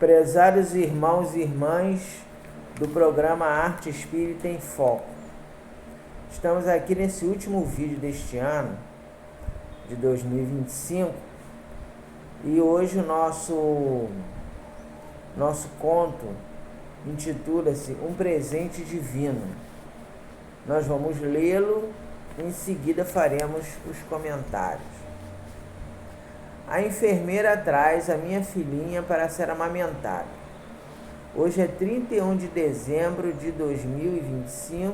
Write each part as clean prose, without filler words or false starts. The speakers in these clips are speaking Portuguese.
Prezados irmãos e irmãs do programa Arte Espírita em Foco, estamos aqui nesse último vídeo deste ano, de 2025, e hoje o nosso conto intitula-se Um Presente Divino. Nós vamos lê-lo e em seguida faremos os comentários. A enfermeira traz a minha filhinha para ser amamentada. Hoje é 31 de dezembro de 2025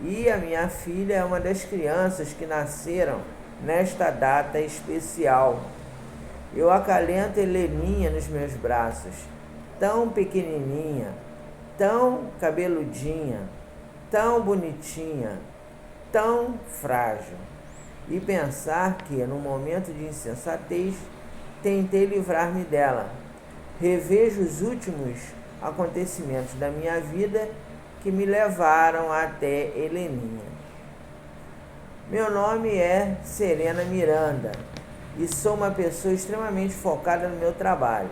e a minha filha é uma das crianças que nasceram nesta data especial. Eu acalento Heleninha nos meus braços, tão pequenininha, tão cabeludinha, tão bonitinha, tão frágil. E pensar que, num momento de insensatez, tentei livrar-me dela. Revejo os últimos acontecimentos da minha vida que me levaram até Heleninha. Meu nome é Serena Miranda e sou uma pessoa extremamente focada no meu trabalho.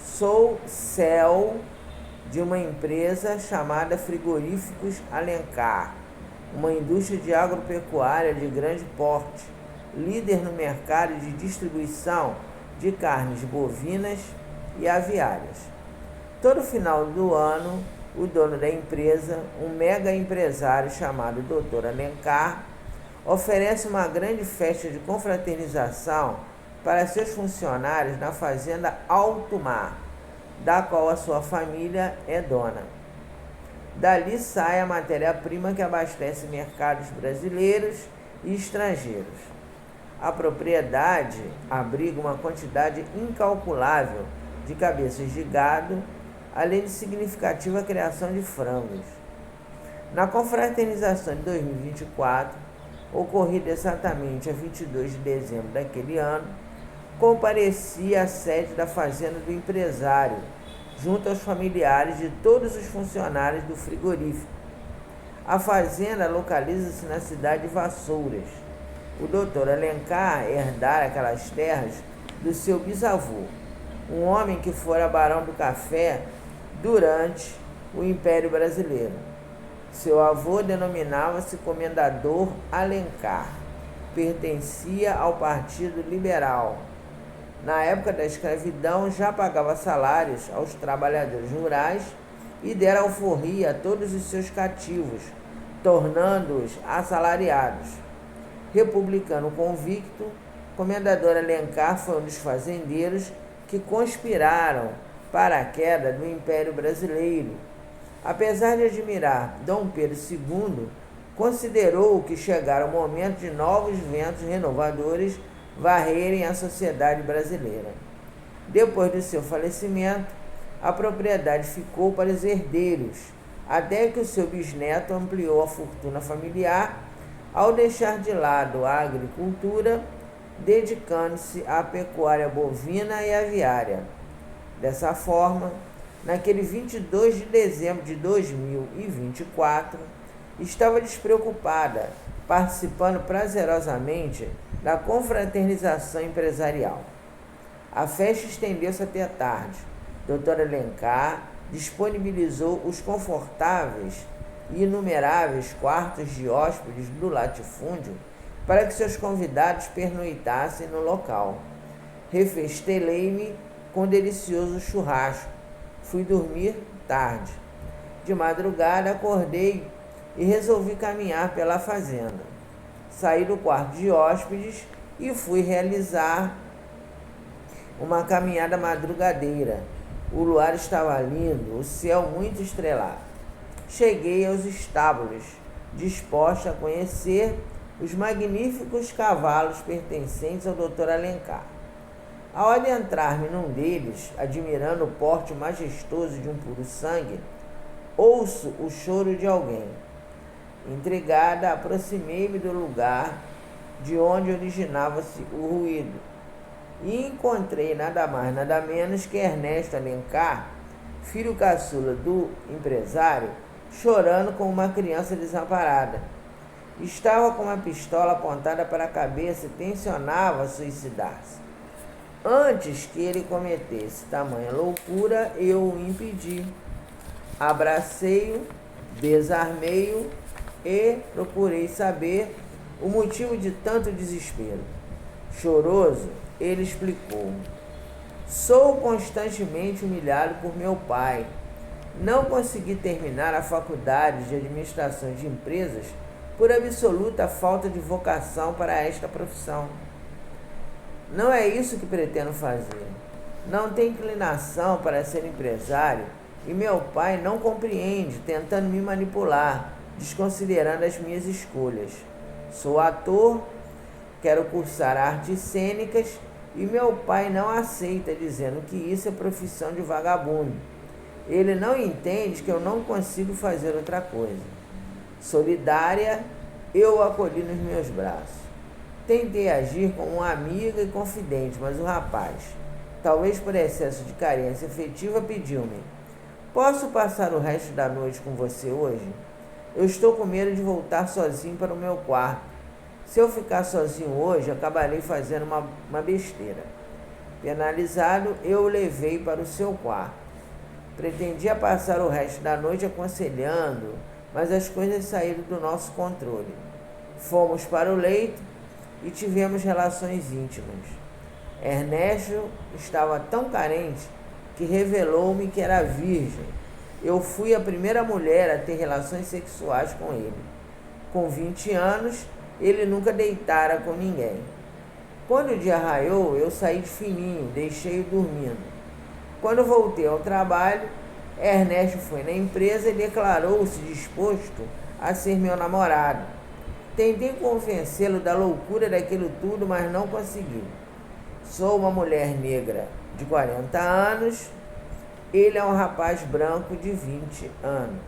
Sou CEO de uma empresa chamada Frigoríficos Alencar, uma indústria de agropecuária de grande porte, líder no mercado de distribuição de carnes bovinas e aviárias. Todo final do ano, o dono da empresa, um mega empresário chamado Dr. Alencar, oferece uma grande festa de confraternização para seus funcionários na fazenda Alto Mar, da qual a sua família é dona. Dali sai a matéria-prima que abastece mercados brasileiros e estrangeiros. A propriedade abriga uma quantidade incalculável de cabeças de gado, além de significativa criação de frangos. Na confraternização de 2024, ocorrida exatamente a 22 de dezembro daquele ano, compareci à sede da fazenda do empresário, junto aos familiares de todos os funcionários do frigorífico. A fazenda localiza-se na cidade de Vassouras. O Dr. Alencar herdara aquelas terras do seu bisavô, um homem que fora barão do café durante o Império Brasileiro. Seu avô denominava-se Comendador Alencar, pertencia ao Partido Liberal. Na época da escravidão, já pagava salários aos trabalhadores rurais e dera alforria a todos os seus cativos, tornando-os assalariados. Republicano convicto, Comendador Alencar foi um dos fazendeiros que conspiraram para a queda do Império Brasileiro. Apesar de admirar Dom Pedro II, considerou que chegara o momento de novos ventos renovadores varrerem a sociedade brasileira. Depois do seu falecimento, a propriedade ficou para os herdeiros, até que o seu bisneto ampliou a fortuna familiar ao deixar de lado a agricultura, dedicando-se à pecuária bovina e aviária. Dessa forma, naquele 22 de dezembro de 2024, estava despreocupada, participando prazerosamente da confraternização empresarial. A festa estendeu-se até tarde. Dr. Alencar disponibilizou os confortáveis e inumeráveis quartos de hóspedes do latifúndio para que seus convidados pernoitassem no local. Refestelei-me com delicioso churrasco. Fui dormir tarde. De madrugada acordei e resolvi caminhar pela fazenda. Saí do quarto de hóspedes e fui realizar uma caminhada madrugadeira. O luar estava lindo, o céu muito estrelado. Cheguei aos estábulos, disposta a conhecer os magníficos cavalos pertencentes ao Dr. Alencar. Ao adentrar-me num deles, admirando o porte majestoso de um puro sangue, ouço o choro de alguém. Intrigada, aproximei-me do lugar de onde originava-se o ruído e encontrei nada mais, nada menos que Ernesto Alencar, filho caçula do empresário, chorando como uma criança desamparada. Estava com uma pistola apontada para a cabeça e tensionava suicidar-se. Antes que ele cometesse tamanha loucura, eu o impedi. Abracei-o, desarmei-o e procurei saber o motivo de tanto desespero. Choroso, ele explicou-me: sou constantemente humilhado por meu pai. Não consegui terminar a faculdade de administração de empresas por absoluta falta de vocação para esta profissão. Não é isso que pretendo fazer. Não tenho inclinação para ser empresário e meu pai não compreende, tentando me manipular, desconsiderando as minhas escolhas. Sou ator, quero cursar artes cênicas e meu pai não aceita, dizendo que isso é profissão de vagabundo. Ele não entende que eu não consigo fazer outra coisa. Solidária, eu o acolhi nos meus braços. Tentei agir como uma amiga e confidente, mas o rapaz, talvez por excesso de carência afetiva, pediu-me: posso passar o resto da noite com você hoje? Eu estou com medo de voltar sozinho para o meu quarto. Se eu ficar sozinho hoje, acabarei fazendo uma besteira. Penalizado, eu o levei para o seu quarto. Pretendia passar o resto da noite aconselhando, mas as coisas saíram do nosso controle. Fomos para o leito e tivemos relações íntimas. Ernesto estava tão carente que revelou-me que era virgem. Eu fui a primeira mulher a ter relações sexuais com ele. Com 20 anos, ele nunca deitara com ninguém. Quando o dia raiou, eu saí de fininho, deixei-o dormindo. Quando voltei ao trabalho, Ernesto foi na empresa e declarou-se disposto a ser meu namorado. Tentei convencê-lo da loucura daquilo tudo, mas não consegui. Sou uma mulher negra de 40 anos, ele é um rapaz branco de 20 anos.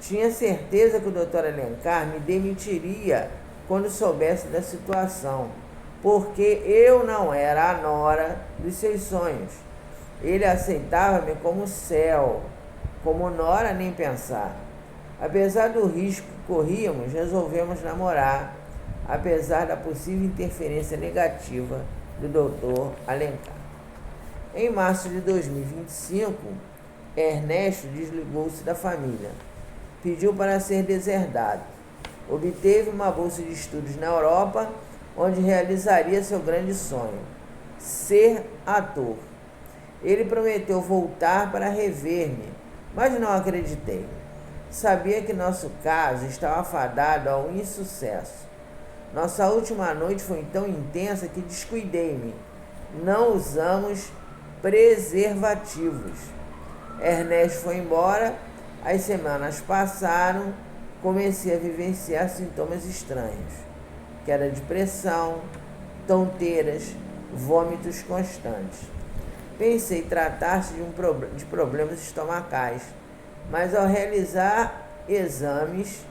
Tinha certeza que o Dr. Alencar me demitiria quando soubesse da situação, porque eu não era a nora dos seus sonhos. Ele aceitava-me como céu, como nora nem pensar. Apesar do risco que corríamos, resolvemos namorar, apesar da possível interferência negativa do Dr. Alencar. Em março de 2025, Ernesto desligou-se da família. Pediu para ser deserdado. Obteve uma bolsa de estudos na Europa, onde realizaria seu grande sonho, ser ator. Ele prometeu voltar para rever-me, mas não acreditei. Sabia que nosso caso estava fadado ao insucesso. Nossa última noite foi tão intensa que descuidei-me. Não usamos preservativos. Ernesto foi embora, as semanas passaram, comecei a vivenciar sintomas estranhos, que era depressão, tonteiras, vômitos constantes. Pensei tratar-se de problemas estomacais, mas ao realizar exames,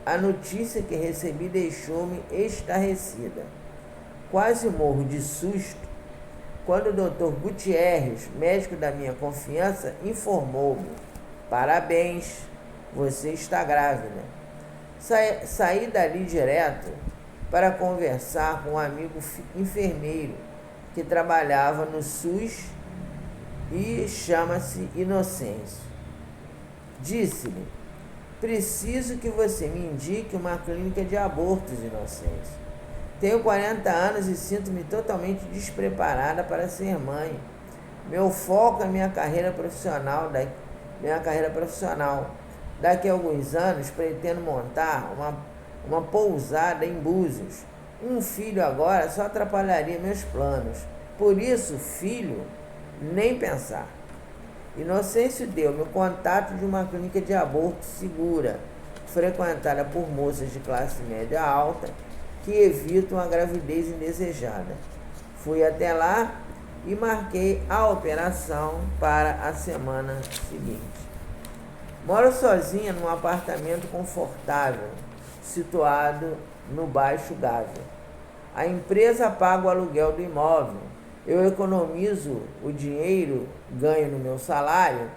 a notícia que recebi deixou-me estarrecida. Quase morro de susto quando o Dr. Gutierrez, médico da minha confiança, informou-me: parabéns, você está grávida. Saí dali direto para conversar com um amigo enfermeiro que trabalhava no SUS e chama-se Inocêncio. Disse-lhe: preciso que você me indique uma clínica de abortos, Inocêncio. Tenho 40 anos e sinto-me totalmente despreparada para ser mãe. Meu foco é minha carreira profissional. Daqui a alguns anos pretendo montar uma pousada em Búzios. Um filho agora só atrapalharia meus planos. Por isso, filho, nem pensar. Inocêncio deu-me o contato de uma clínica de aborto segura, frequentada por moças de classe média alta que evitam a gravidez indesejada. Fui até lá e marquei a operação para a semana seguinte. Moro sozinha num apartamento confortável, situado no Baixo Gávea. A empresa paga o aluguel do imóvel. Eu economizo o dinheiro ganho no meu salário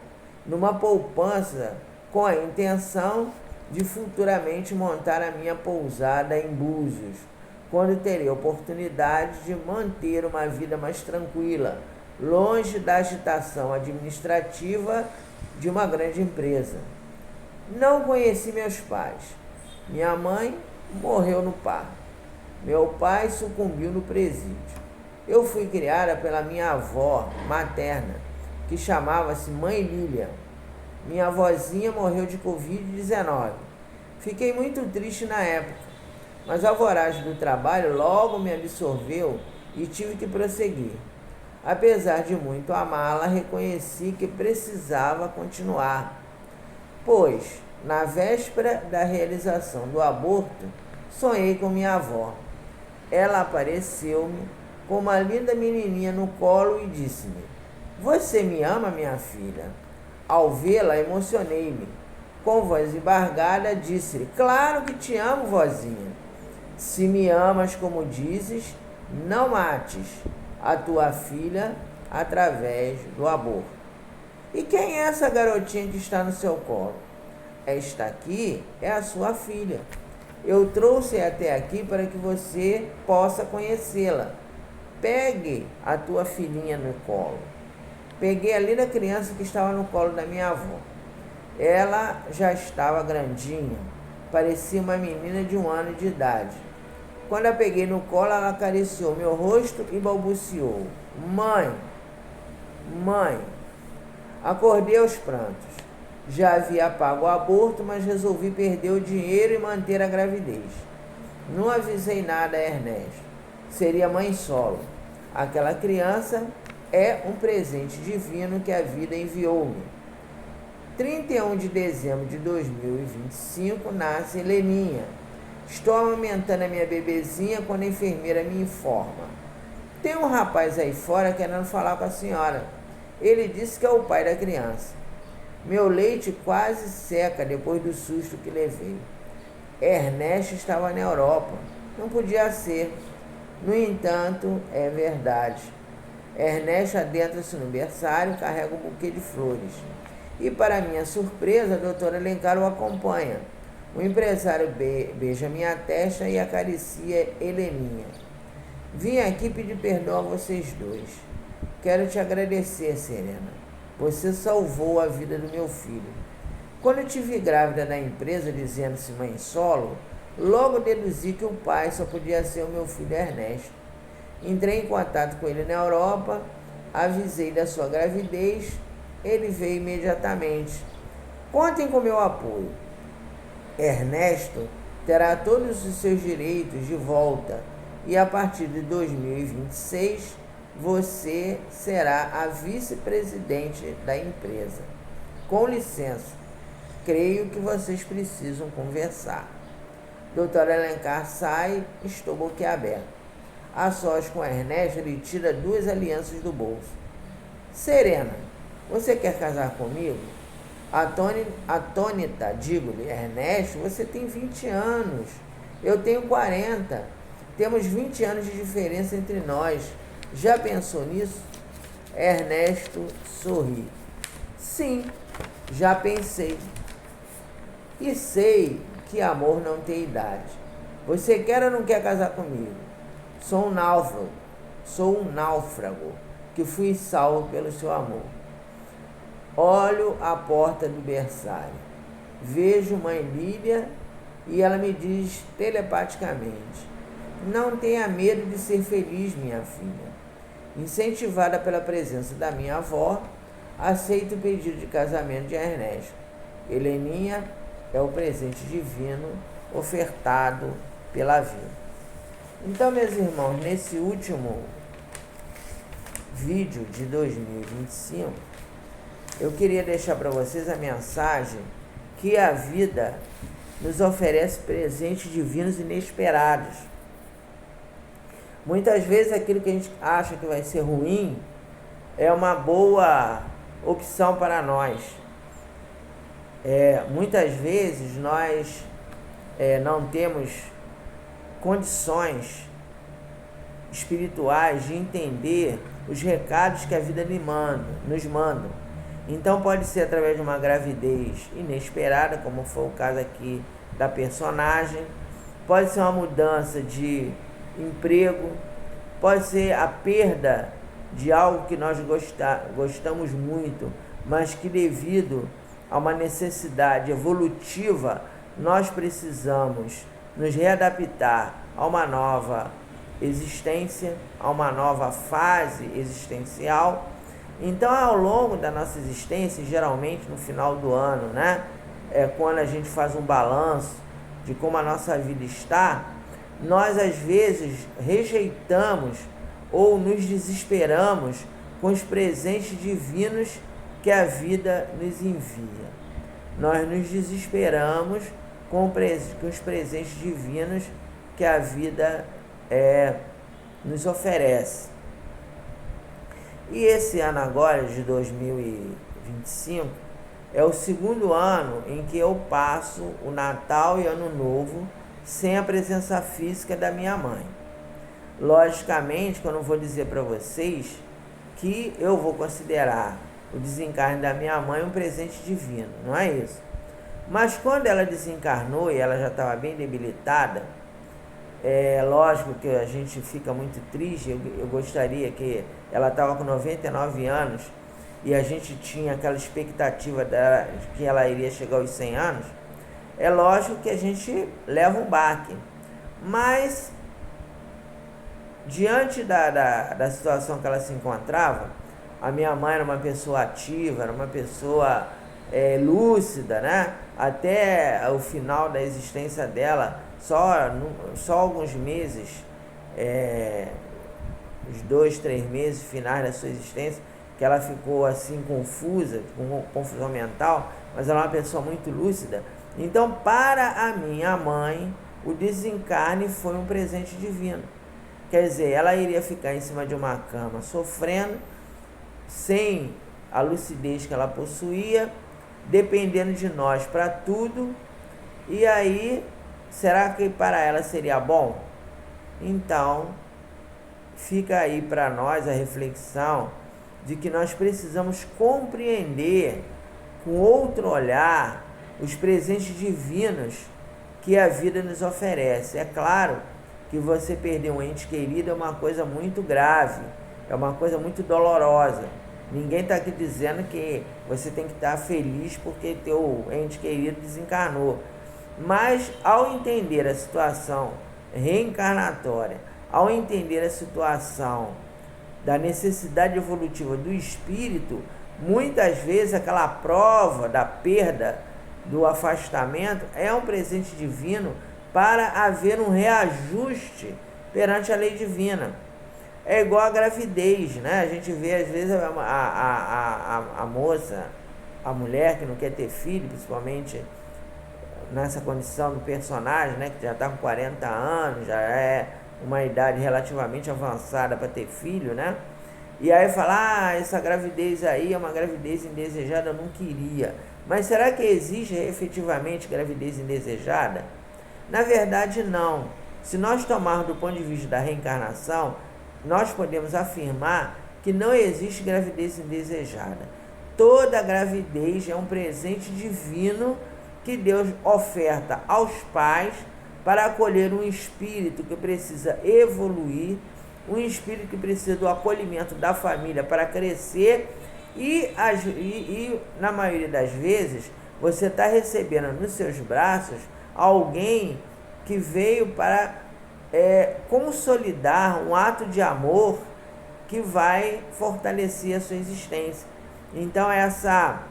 numa poupança com a intenção de futuramente montar a minha pousada em Búzios, quando terei a oportunidade de manter uma vida mais tranquila, longe da agitação administrativa de uma grande empresa. Não conheci meus pais. Minha mãe morreu no parto. Meu pai sucumbiu no presídio. Eu fui criada pela minha avó materna, que chamava-se Mãe Lília. Minha avózinha morreu de Covid-19. Fiquei muito triste na época, mas a voragem do trabalho logo me absorveu e tive que prosseguir. Apesar de muito amá-la, reconheci que precisava continuar, pois, na véspera da realização do aborto, sonhei com minha avó. Ela apareceu-me com uma linda menininha no colo e disse-me: "Você me ama, minha filha?" Ao vê-la, emocionei-me. Com voz embargada, disse-lhe: "Claro que te amo, vozinha. Se me amas como dizes, não mates a tua filha através do aborto." "E quem é essa garotinha que está no seu colo?" "Esta aqui é a sua filha. Eu trouxe até aqui para que você possa conhecê-la. Pegue a tua filhinha no colo." Peguei a linda criança que estava no colo da minha avó. Ela já estava grandinha, parecia uma menina de 1 ano de idade. Quando a peguei no colo, ela acariciou meu rosto e balbuciou: "Mãe, mãe." Acordei aos prantos. Já havia pago o aborto, mas resolvi perder o dinheiro e manter a gravidez. Não avisei nada a Ernesto. Seria mãe solo. Aquela criança é um presente divino que a vida enviou-me. 31 de dezembro de 2025 nasce Heleninha. Estou amamentando a minha bebezinha quando a enfermeira me informa: "Tem um rapaz aí fora querendo falar com a senhora. Ele disse que é o pai da criança." Meu leite quase seca depois do susto que levei. Ernesto estava na Europa. Não podia ser. No entanto, é verdade. Ernesto adentra-se no berçário e carrega um buquê de flores. E, para minha surpresa, a doutora Alencar o acompanha. O empresário beija minha testa e acaricia Heleninha. "Vim aqui pedir perdão a vocês dois. Quero te agradecer, Serena. Você salvou a vida do meu filho. Quando eu te vi grávida na empresa dizendo-se mãe solo, logo deduzi que o pai só podia ser o meu filho Ernesto. Entrei em contato com ele na Europa, avisei da sua gravidez, ele veio imediatamente. Contem com meu apoio. Ernesto terá todos os seus direitos de volta e a partir de 2026 você será a vice-presidente da empresa. Com licença, creio que vocês precisam conversar." Doutora Alencar sai, estou boquiaberto. A sós com Ernesto, ele tira 2 alianças do bolso. "Serena, você quer casar comigo?" Atônita, digo-lhe: "Ernesto, você tem 20 anos. Eu tenho 40. Temos 20 anos de diferença entre nós. Já pensou nisso?" Ernesto sorri. "Sim, já pensei. E sei que amor não tem idade. Você quer ou não quer casar comigo? Sou um náufrago que fui salvo pelo seu amor." Olho a porta do berçário. Vejo mãe Lília e ela me diz telepaticamente: "Não tenha medo de ser feliz, minha filha." Incentivada pela presença da minha avó, aceito o pedido de casamento de Ernesto. Heleninha é o presente divino ofertado pela vida. Então, meus irmãos, nesse último vídeo de 2025, eu queria deixar para vocês a mensagem que a vida nos oferece presentes divinos inesperados. Muitas vezes aquilo que a gente acha que vai ser ruim é uma boa opção para nós. Muitas vezes nós não temos condições espirituais de entender os recados que a vida nos manda. Então pode ser através de uma gravidez inesperada, como foi o caso aqui da personagem, pode ser uma mudança de emprego, pode ser a perda de algo que nós gostamos muito, mas que devido a uma necessidade evolutiva, nós precisamos nos readaptar a uma nova existência, a uma nova fase existencial. Então, ao longo da nossa existência, geralmente no final do ano, né, é quando a gente faz um balanço de como a nossa vida está, nós às vezes rejeitamos ou nos desesperamos com os presentes divinos que a vida nos envia. Nós nos desesperamos com os presentes divinos que a vida nos oferece. E esse ano agora, de 2025, é o segundo ano em que eu passo o Natal e Ano Novo sem a presença física da minha mãe. Logicamente que eu não vou dizer para vocês que eu vou considerar o desencarne da minha mãe um presente divino, não é isso. Mas quando ela desencarnou e ela já estava bem debilitada, lógico que a gente fica muito triste. Eu gostaria que ela estava com 99 anos e a gente tinha aquela expectativa dela, de que ela iria chegar aos 100 anos. É lógico que a gente leva um baque, mas diante da situação que ela se encontrava, a minha mãe era uma pessoa ativa, era uma pessoa lúcida, né? Até o final da existência dela, só alguns meses, os 2, 3 meses finais da sua existência, que ela ficou assim confusa, com confusão mental, mas ela é uma pessoa muito lúcida. Então, para a minha mãe, o desencarne foi um presente divino. Quer dizer, ela iria ficar em cima de uma cama sofrendo, sem a lucidez que ela possuía, dependendo de nós para tudo. E aí, será que para ela seria bom? Então, fica aí para nós a reflexão de que nós precisamos compreender com outro olhar os presentes divinos que a vida nos oferece. É claro que você perder um ente querido é uma coisa muito grave, é uma coisa muito dolorosa. Ninguém está aqui dizendo que você tem que estar feliz porque teu ente querido desencarnou. Mas ao entender a situação reencarnatória, ao entender a situação da necessidade evolutiva do espírito, muitas vezes aquela prova da perda, do afastamento, é um presente divino para haver um reajuste perante a lei divina. É igual a gravidez, né? A gente vê às vezes a moça, a mulher que não quer ter filho, principalmente nessa condição do personagem, né? Que já está com 40 anos, já é uma idade relativamente avançada para ter filho, né? E aí fala, essa gravidez aí é uma gravidez indesejada, eu não queria. Mas será que existe efetivamente gravidez indesejada? Na verdade, não. Se nós tomarmos do ponto de vista da reencarnação, nós podemos afirmar que não existe gravidez indesejada. Toda gravidez é um presente divino que Deus oferta aos pais para acolher um espírito que precisa evoluir, um espírito que precisa do acolhimento da família para crescer e na maioria das vezes você está recebendo nos seus braços alguém que veio para consolidar um ato de amor que vai fortalecer a sua existência. Então essa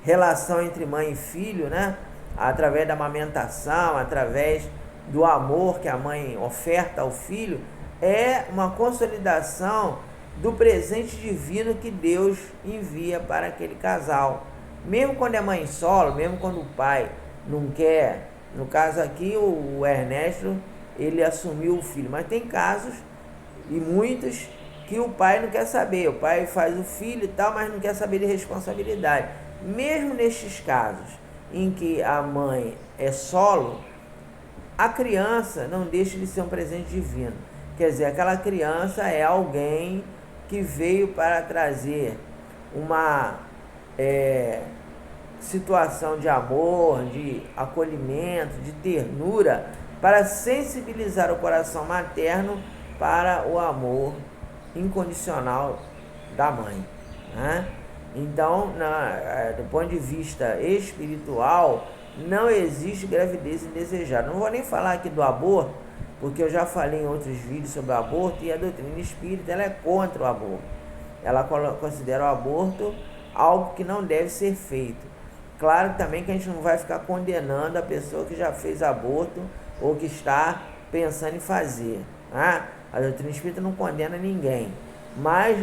relação entre mãe e filho, né, através da amamentação, através do amor que a mãe oferta ao filho, é uma consolidação do presente divino que Deus envia para aquele casal. Mesmo quando é mãe solo, mesmo quando o pai não quer, no caso aqui o Ernesto, ele assumiu o filho, mas tem casos, e muitos, que o pai não quer saber, o pai faz o filho e tal, mas não quer saber de responsabilidade. Mesmo nestes casos em que a mãe é solo, a criança não deixa de ser um presente divino. Quer dizer, aquela criança é alguém que veio para trazer uma situação de amor, de acolhimento, de ternura para sensibilizar o coração materno para o amor incondicional da mãe, né? Então, do ponto de vista espiritual, não existe gravidez indesejada. Não vou nem falar aqui do aborto, porque eu já falei em outros vídeos sobre o aborto, e a doutrina espírita ela é contra o aborto. Ela considera o aborto algo que não deve ser feito. Claro também que a gente não vai ficar condenando a pessoa que já fez aborto ou que está pensando em fazer, né? A doutrina espírita não condena ninguém, mas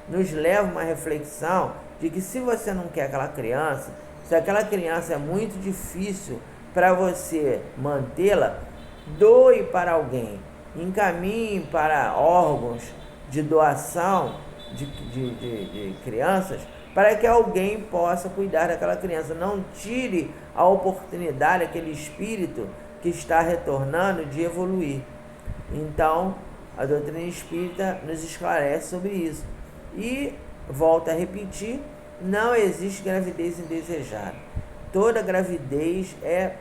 nos leva uma reflexão de que se você não quer aquela criança, se aquela criança é muito difícil para você mantê-la, doe para alguém, encaminhe para órgãos de doação de crianças, para que alguém possa cuidar daquela criança. Não tire a oportunidade, aquele espírito que está retornando, de evoluir. Então, a doutrina espírita nos esclarece sobre isso. E, volto a repetir, não existe gravidez indesejada. Toda gravidez é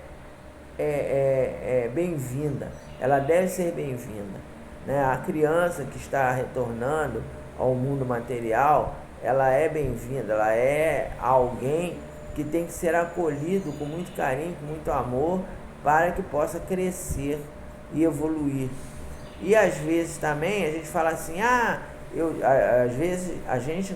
bem-vinda, ela deve ser bem-vinda, né? A criança que está retornando ao mundo material, ela é bem-vinda, ela é alguém que tem que ser acolhido com muito carinho, com muito amor, para que possa crescer e evoluir. E às vezes também a gente fala assim, às vezes a gente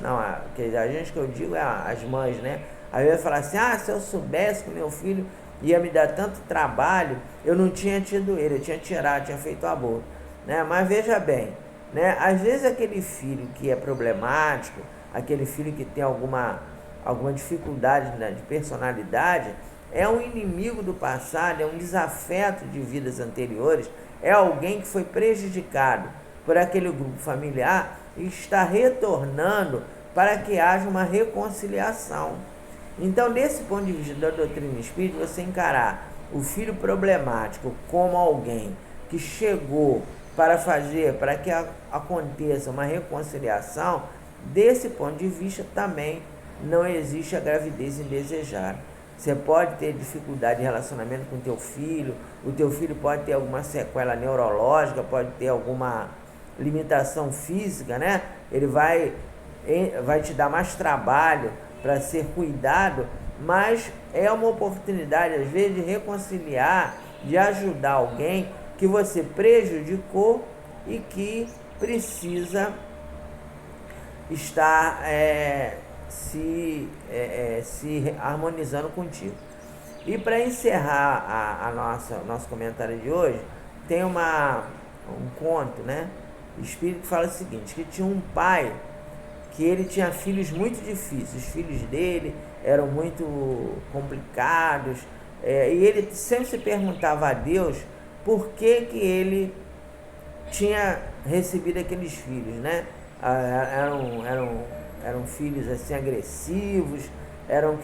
que eu digo é as mães, né? Às vezes fala assim, se eu soubesse que meu filho ia me dar tanto trabalho, eu não tinha tido ele, eu tinha tirado, tinha feito aborto, né? Mas veja bem, né? Às vezes aquele filho que é problemático, aquele filho que tem alguma dificuldade, né, de personalidade, é um inimigo do passado, é um desafeto de vidas anteriores, é alguém que foi prejudicado por aquele grupo familiar e está retornando para que haja uma reconciliação. Então, desse ponto de vista da doutrina espírita, você encarar o filho problemático como alguém que chegou para que aconteça uma reconciliação, desse ponto de vista também não existe a gravidez indesejada. Você pode ter dificuldade de relacionamento com o teu filho pode ter alguma sequela neurológica, pode ter alguma limitação física, né? Ele vai te dar mais trabalho para ser cuidado, mas é uma oportunidade, às vezes, de reconciliar, de ajudar alguém que você prejudicou e que precisa estar se harmonizando contigo. E para encerrar nosso comentário de hoje, tem um conto, né? O espírito fala o seguinte, que tinha um pai que ele tinha filhos muito difíceis, os filhos dele eram muito complicados, e ele sempre se perguntava a Deus por que ele tinha recebido aqueles filhos, né? Eram filhos assim agressivos, eram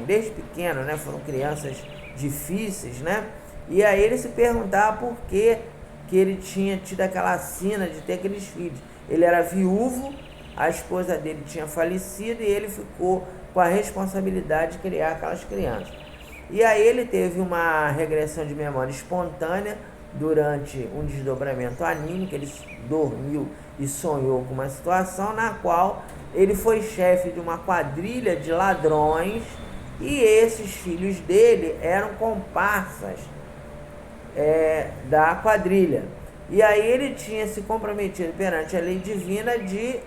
desde pequeno, né? Foram crianças difíceis, né? E aí ele se perguntava por que ele tinha tido aquela sina de ter aqueles filhos. Ele era viúvo, a esposa dele tinha falecido e ele ficou com a responsabilidade de criar aquelas crianças. E aí ele teve uma regressão de memória espontânea durante um desdobramento anímico. Ele dormiu e sonhou com uma situação na qual ele foi chefe de uma quadrilha de ladrões e esses filhos dele eram comparsas da quadrilha. E aí ele tinha se comprometido perante a lei divina de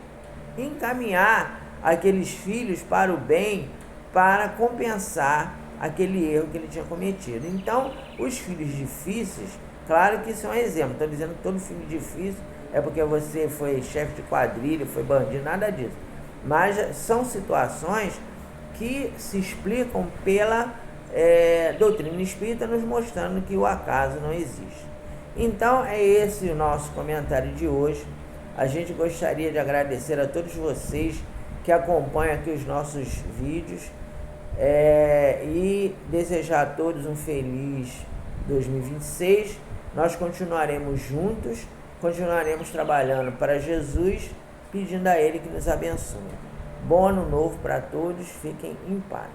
encaminhar aqueles filhos para o bem, para compensar aquele erro que ele tinha cometido. Então, os filhos difíceis, claro que isso é um exemplo. Estou dizendo que todo filho difícil é porque você foi chefe de quadrilha, foi bandido, nada disso. Mas são situações que se explicam pela doutrina espírita, nos mostrando que o acaso não existe. Então, é esse o nosso comentário de hoje. A gente gostaria de agradecer a todos vocês que acompanham aqui os nossos vídeos e desejar a todos um feliz 2026. Nós continuaremos juntos, continuaremos trabalhando para Jesus, pedindo a Ele que nos abençoe. Bom ano novo para todos, fiquem em paz.